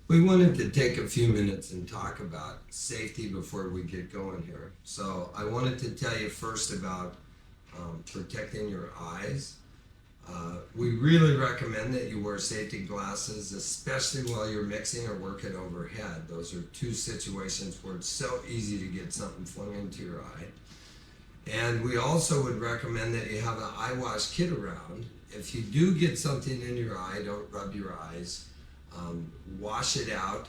We wanted to take a few minutes and talk about safety before we get going here. So I wanted to tell you first about protecting your eyes. We really recommend that you wear safety glasses, especially while you're mixing or working overhead. Those are two situations where it's so easy to get something flung into your eye. And we also would recommend that you have an eye wash kit around. If you do get something in your eye, don't rub your eyes. Wash it out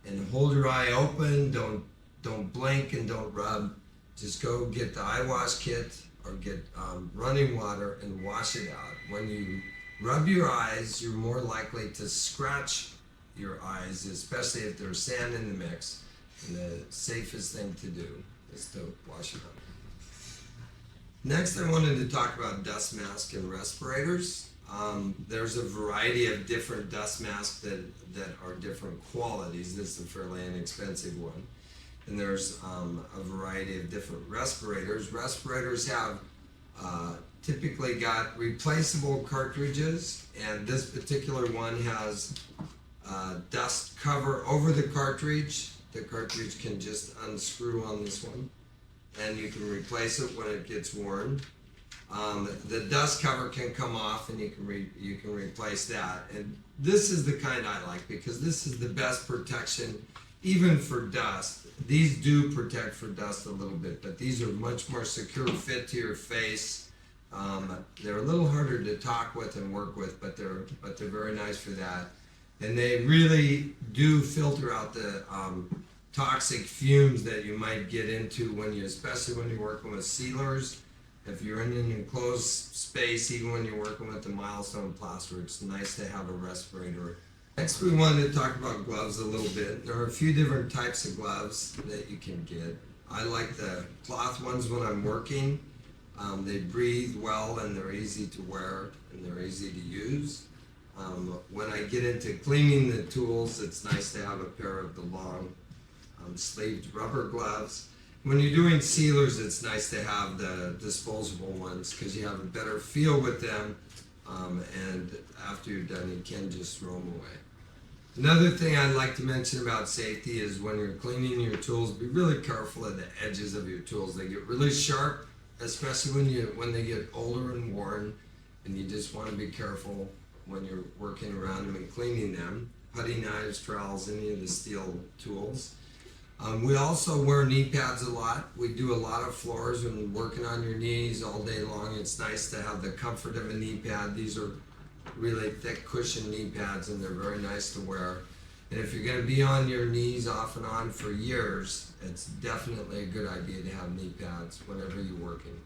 and hold your eye open. Don't blink and don't rub. Just go get the eye wash kit or get running water and wash it out. When you rub your eyes, you're more likely to scratch your eyes, especially if there's sand in the mix. And the safest thing to do is to wash it out. Next, I wanted to talk about dust masks and respirators. There's a variety of different dust masks that are different qualities. This is a fairly inexpensive one. And there's a variety of different respirators. Respirators have typically got replaceable cartridges, and this particular one has dust cover over the cartridge. The cartridge can just unscrew on this one, and you can replace it when it gets worn. The dust cover can come off, and you can replace that. And this is the kind I like because this is the best protection, even for dust. These do protect for dust a little bit, but these are much more secure, fit to your face. They're a little harder to talk with and work with, but they're very nice for that. And they really do filter out the toxic fumes that you might get into especially when you're working with sealers. If you're in an enclosed space, even when you're working with the Milestone plaster, it's nice to have a respirator. Next, we wanted to talk about gloves a little bit. There are a few different types of gloves that you can get. I like the cloth ones when I'm working. They breathe well and they're easy to wear and they're easy to use. When I get into cleaning the tools, it's nice to have a pair of the long sleeved rubber gloves. When you're doing sealers, it's nice to have the disposable ones because you have a better feel with them, and after you're done, you can just throw them away. Another thing I'd like to mention about safety is when you're cleaning your tools, be really careful of the edges of your tools. They get really sharp, especially when they get older and worn, and you just want to be careful when you're working around them and cleaning them. Putty knives, trowels, any of the steel tools. We also wear knee pads a lot. We do a lot of floors when working on your knees all day long. It's nice to have the comfort of a knee pad. These are really thick cushion knee pads and they're very nice to wear. And if you're going to be on your knees off and on for years, it's definitely a good idea to have knee pads whenever you're working.